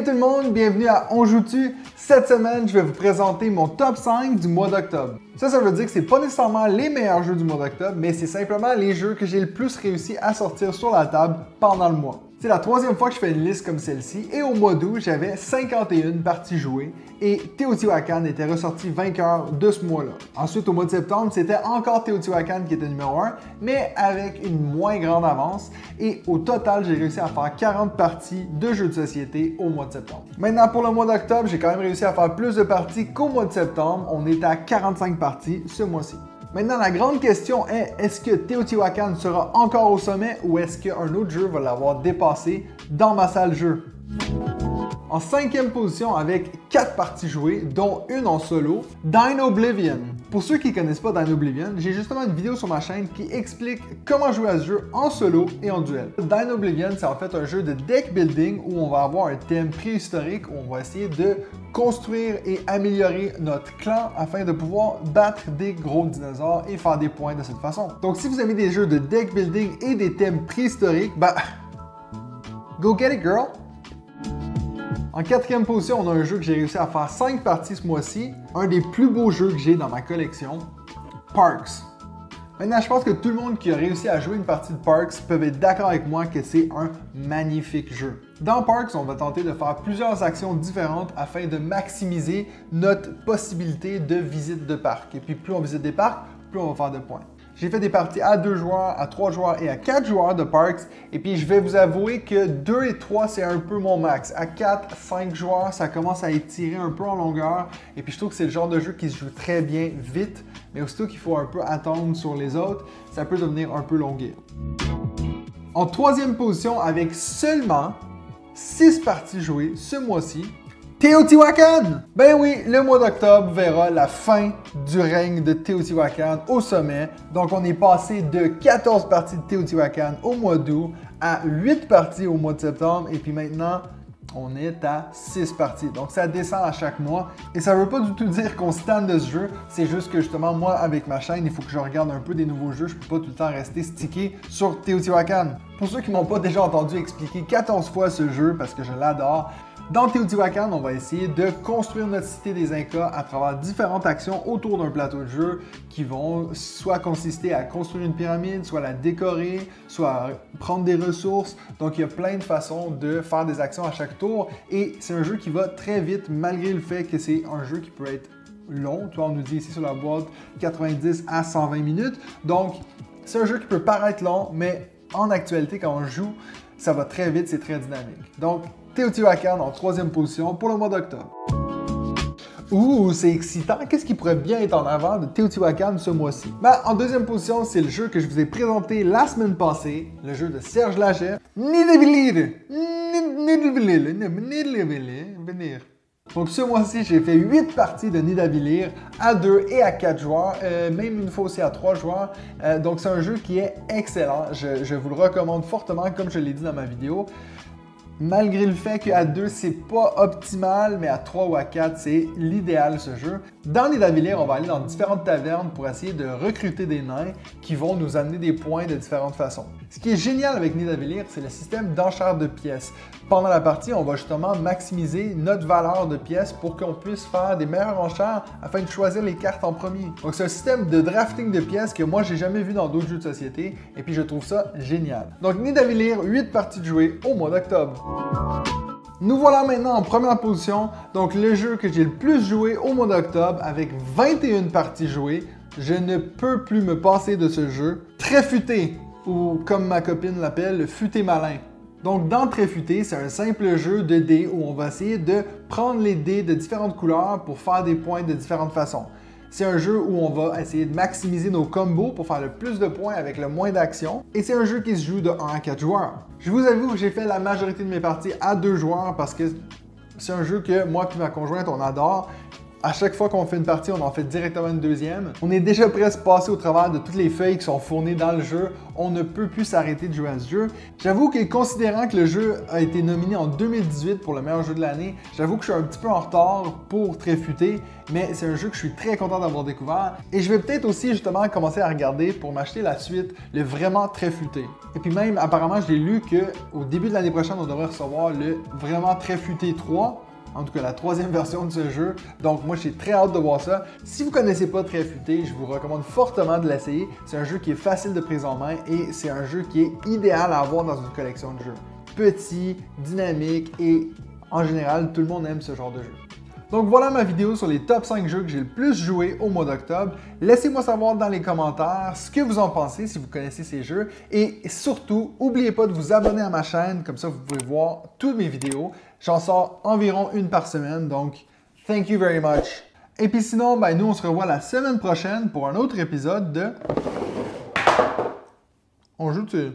Salut tout le monde, bienvenue à On Joue-tu. Cette semaine, je vais vous présenter mon top 5 du mois d'octobre. Ça veut dire que c'est pas nécessairement les meilleurs jeux du mois d'octobre, mais c'est simplement les jeux que j'ai le plus réussi à sortir sur la table pendant le mois. C'est la troisième fois que je fais une liste comme celle-ci et au mois d'août, j'avais 51 parties jouées et Teotihuacan était ressorti vainqueur de ce mois-là. Ensuite, au mois de septembre, c'était encore Teotihuacan qui était numéro 1, mais avec une moins grande avance et au total, j'ai réussi à faire 40 parties de jeux de société au mois de septembre. Maintenant, pour le mois d'octobre, j'ai quand même réussi à faire plus de parties qu'au mois de septembre. On est à 45 parties ce mois-ci. Maintenant, la grande question est-ce que Teotihuacan sera encore au sommet ou est-ce qu'un autre jeu va l'avoir dépassé dans ma salle jeu? En cinquième position avec 4 parties jouées, dont une en solo, Dino Oblivion. Pour ceux qui ne connaissent pas Dino Oblivion, j'ai justement une vidéo sur ma chaîne qui explique comment jouer à ce jeu en solo et en duel. Dino Oblivion, c'est en fait un jeu de deck building où on va avoir un thème préhistorique où on va essayer de construire et améliorer notre clan afin de pouvoir battre des gros dinosaures et faire des points de cette façon. Donc si vous aimez des jeux de deck building et des thèmes préhistoriques, go get it girl! En quatrième position, on a un jeu que j'ai réussi à faire 5 parties ce mois-ci. Un des plus beaux jeux que j'ai dans ma collection, Parks. Maintenant, je pense que tout le monde qui a réussi à jouer une partie de Parks peut être d'accord avec moi que c'est un magnifique jeu. Dans Parks, on va tenter de faire plusieurs actions différentes afin de maximiser notre possibilité de visite de parc. Et puis plus on visite des parcs, plus on va faire de points. J'ai fait des parties à 2 joueurs, à 3 joueurs et à 4 joueurs de Parks. Et puis je vais vous avouer que 2 et 3, c'est un peu mon max. À 4, 5 joueurs, ça commence à étirer un peu en longueur. Et puis je trouve que c'est le genre de jeu qui se joue très bien vite. Mais aussitôt qu'il faut un peu attendre sur les autres, ça peut devenir un peu longué. En troisième position, avec seulement 6 parties jouées ce mois-ci, Teotihuacan! Ben oui, le mois d'octobre verra la fin du règne de Teotihuacan au sommet. Donc on est passé de 14 parties de Teotihuacan au mois d'août à 8 parties au mois de septembre et puis maintenant on est à 6 parties. Donc ça descend à chaque mois et ça veut pas du tout dire qu'on stand de ce jeu, c'est juste que justement moi avec ma chaîne, il faut que je regarde un peu des nouveaux jeux, je peux pas tout le temps rester stické sur Teotihuacan. Pour ceux qui m'ont pas déjà entendu expliquer 14 fois ce jeu parce que je l'adore, dans Teotihuacan, on va essayer de construire notre cité des Incas à travers différentes actions autour d'un plateau de jeu qui vont soit consister à construire une pyramide, soit la décorer, soit prendre des ressources. Donc, il y a plein de façons de faire des actions à chaque tour et c'est un jeu qui va très vite malgré le fait que c'est un jeu qui peut être long. Tu vois, on nous dit ici sur la boîte 90 à 120 minutes. Donc, c'est un jeu qui peut paraître long, mais en actualité, quand on joue, ça va très vite, c'est très dynamique. Donc, Teotihuacan en troisième position pour le mois d'octobre. Ouh, c'est excitant! Qu'est-ce qui pourrait bien être en avant de Teotihuacan ce mois-ci? En deuxième position, c'est le jeu que je vous ai présenté la semaine passée, le jeu de Serge Lachey, Nidavellir. Donc ce mois-ci, j'ai fait 8 parties de Nidavellir à 2 et à 4 joueurs, même une fois aussi à 3 joueurs. Donc c'est un jeu qui est excellent, je vous le recommande fortement comme je l'ai dit dans ma vidéo. Malgré le fait qu'à 2, c'est pas optimal, mais à 3 ou à 4, c'est l'idéal ce jeu. Dans Nidavellir, on va aller dans différentes tavernes pour essayer de recruter des nains qui vont nous amener des points de différentes façons. Ce qui est génial avec Nidavellir, c'est le système d'enchères de pièces. Pendant la partie, on va justement maximiser notre valeur de pièces pour qu'on puisse faire des meilleures enchères afin de choisir les cartes en premier. Donc c'est un système de drafting de pièces que moi j'ai jamais vu dans d'autres jeux de société et puis je trouve ça génial. Donc Nidavellir, 8 parties de jouer au mois d'octobre. Nous voilà maintenant en première position, donc le jeu que j'ai le plus joué au mois d'octobre avec 21 parties jouées. Je ne peux plus me passer de ce jeu. Très futé, ou comme ma copine l'appelle, le futé malin. Donc dans Très futé, c'est un simple jeu de dés où on va essayer de prendre les dés de différentes couleurs pour faire des points de différentes façons. C'est un jeu où on va essayer de maximiser nos combos pour faire le plus de points avec le moins d'actions. Et c'est un jeu qui se joue de 1 à 4 joueurs. Je vous avoue que j'ai fait la majorité de mes parties à 2 joueurs parce que c'est un jeu que moi et ma conjointe, on adore. À chaque fois qu'on fait une partie, on en fait directement une deuxième. On est déjà presque passé au travers de toutes les feuilles qui sont fournies dans le jeu. On ne peut plus s'arrêter de jouer à ce jeu. J'avoue que considérant que le jeu a été nominé en 2018 pour le meilleur jeu de l'année, j'avoue que je suis un petit peu en retard pour Très Futé, mais c'est un jeu que je suis très content d'avoir découvert. Et je vais peut-être aussi justement commencer à regarder pour m'acheter la suite, le Vraiment Très Futé. Et puis même, apparemment, j'ai lu qu'au début de l'année prochaine, on devrait recevoir le Vraiment Très Futé 3. En tout cas, la troisième version de ce jeu. Donc moi, j'ai très hâte de voir ça. Si vous ne connaissez pas Très Futé, je vous recommande fortement de l'essayer. C'est un jeu qui est facile de prise en main et c'est un jeu qui est idéal à avoir dans une collection de jeux. Petit, dynamique et en général, tout le monde aime ce genre de jeu. Donc voilà ma vidéo sur les top 5 jeux que j'ai le plus joué au mois d'octobre. Laissez-moi savoir dans les commentaires ce que vous en pensez si vous connaissez ces jeux. Et surtout, n'oubliez pas de vous abonner à ma chaîne, comme ça vous pouvez voir toutes mes vidéos. J'en sors environ une par semaine, donc thank you very much. Et puis sinon, nous on se revoit la semaine prochaine pour un autre épisode de On joue-tu?